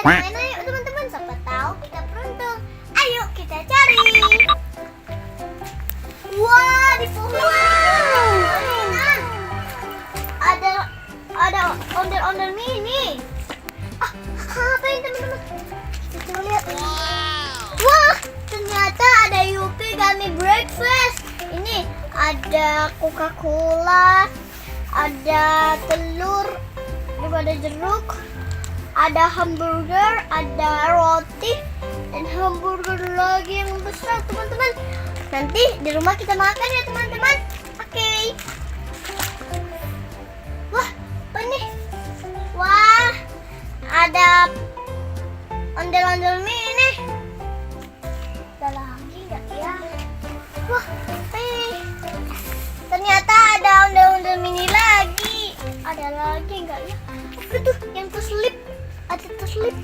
cari mainan yuk teman-teman. Siapa tahu kita beruntung. Ayo kita cari. Wah, di pohon mainan. Ada ondel-ondel mini. Apa ini teman-teman? Kita lihat. Wah, ternyata ada Yupi Gummy Breakfast. Ini ada Coca-Cola, ada telur, juga ada jeruk, ada hamburger, ada roti, dan hamburger lagi yang besar teman-teman. Nanti di rumah kita makan ya teman-teman. Oke. Wah, apa nih? Wah, ada ondel-ondel mini. Ada lagi nggak ya? Wah, ternyata ada ondel-ondel mini lagi. Ada lagi nggak ya? Apa tuh yang terselip? Ada terselip.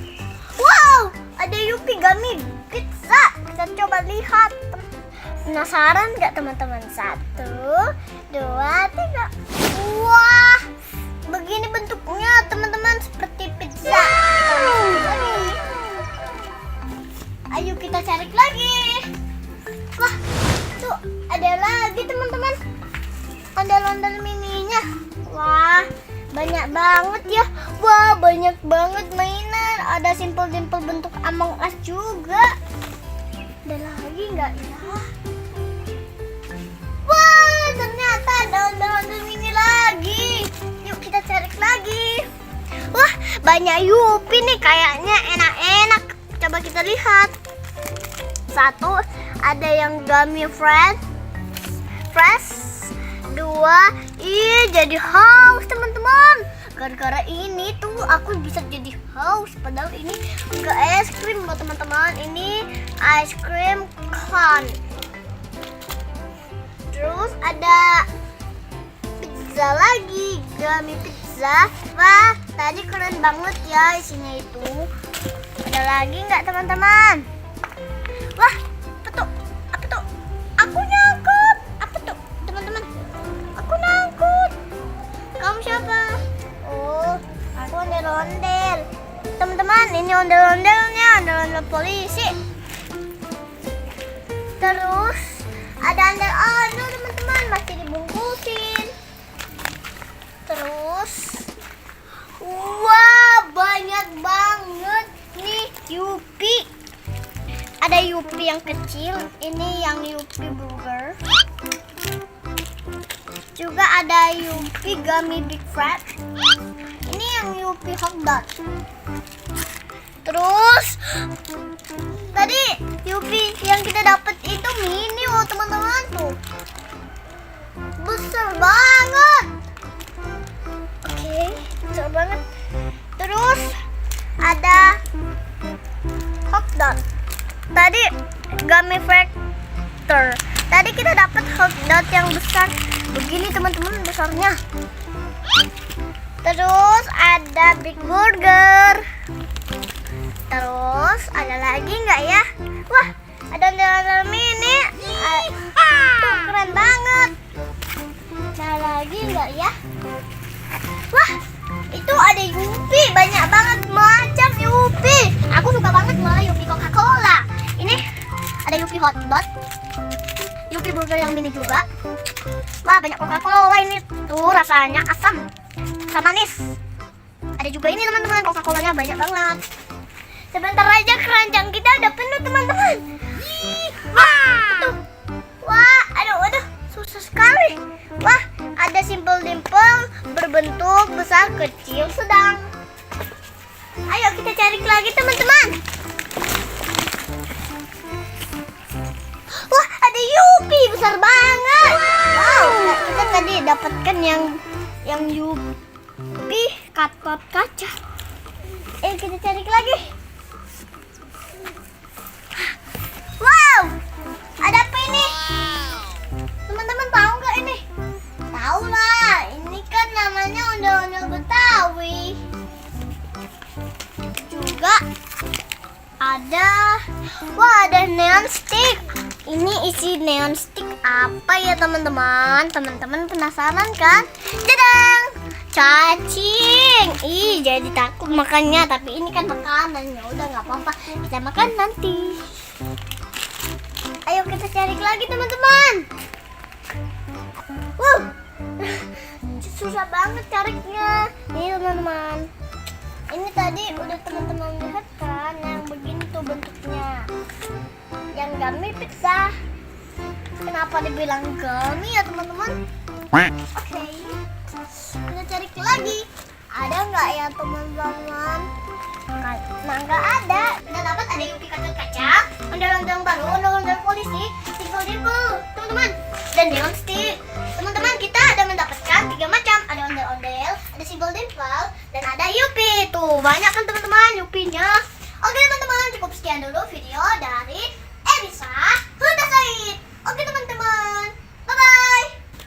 Wow, ada Yupi Gummy Pizza. Kita coba lihat. Penasaran nggak teman-teman? 1, 2, 3. Wah, begini bentuknya teman-teman, seperti pizza. Ayo kita cari lagi. Wah, tuh ada lagi teman-teman, ondel-ondel mininya. Wah, banyak banget ya. Wah, banyak banget mainan. Ada simple-simple bentuk Among Us juga. Ada lagi nggak ya? Wah, ternyata ada ondel-ondel mini lagi. Yuk kita cari lagi. Wah, banyak Yupi nih, kayaknya enak-enak. Coba kita lihat. 1, ada yang gummy fresh. 2, jadi haus teman-teman. Gara-gara ini tuh aku bisa jadi haus. Padahal ini enggak es krim loh teman-teman. Ini ice cream cone. Terus ada pizza lagi, gummy pizza. Wah, tadi keren banget ya isinya itu. Ada lagi nggak teman-teman? Wah, apa tuh? Apa tuh? Aku nyangkut. Apa tuh, teman-teman? Aku nyangkut. Kamu siapa? Oh, aku ondel-ondel. Teman-teman, ini ondel-ondelnya, ondel-ondel polisi. Terus ada ondel-ondel teman-teman, masih dibungkusin. Terus, wah, banyak banget nih Yupi. Ada Yupi yang kecil, ini yang Yupi burger. Juga ada Yupi Gummy Big Fat. Ini yang Yupi hot dog. Terus tadi Yupi yang kita dapat itu mini loh teman-teman, tuh besar banget. Oke, besar banget. Terus ada hot dog. Tadi Gummy Factor. Tadi kita dapat hot dog yang besar begini teman-teman, besarnya. Terus ada Big Burger. Terus ada lagi nggak ya? Wah, ada ondel-ondel mini. Tuh keren banget. Ada lagi nggak ya? Wah, itu ada Yupi, banyak banget macam Yupi. Aku suka banget malah Yupi Coca-Cola. Ini ada Yupi hot dog, Yupi burger yang mini juga. Wah, banyak Coca-Cola ini. Tuh rasanya asam, manis. Ada juga ini teman-teman, Coca-Colanya banyak banget. Sebentar aja keranjang kita udah penuh teman-teman. Tuh. Wah, aduh, susah sekali. Wah, ada simple-simple berbentuk besar, kecil, sedang. Ayo kita cari lagi teman-teman. Wah, ada Yupi besar banget. Wow, kita tadi dapatkan yang Yupi cut kaca. Kita cari lagi. Wow, ada apa ini? Teman-teman tahu nggak ini? Tahu lah, ini kan namanya ondel-ondel Betawi. Juga ada, wah, ada neon stick. Ini isi neon stick apa ya teman-teman? Teman-teman penasaran kan? Dadang! cacing. Ih, jadi takut makannya. Tapi ini kan makanan, ya udah nggak apa-apa. Kita makan nanti. Ayo kita cari lagi teman-teman. Susah banget caranya. Nih teman-teman. Ini tadi udah teman-teman lihat kan, yang begini tuh bentuknya. Yang gummy pizza. Kenapa dibilang gummy ya teman-teman? Oke. Kita cari lagi. Ada nggak ya teman-teman? Nah nggak ada. Kita dapat ada Yupi kacang-kacang, ondel-ondel baru, ondel-ondel polisi, simpel-simpel teman-teman, dan neon stick. Teman-teman, kita ada mendapatkan 3 macam. Ada ondel-ondel, ada simpel-simpel, dan ada Yupi. Tuh banyak kan teman-teman Yupinya. Oke teman-teman, cukup sekian dulu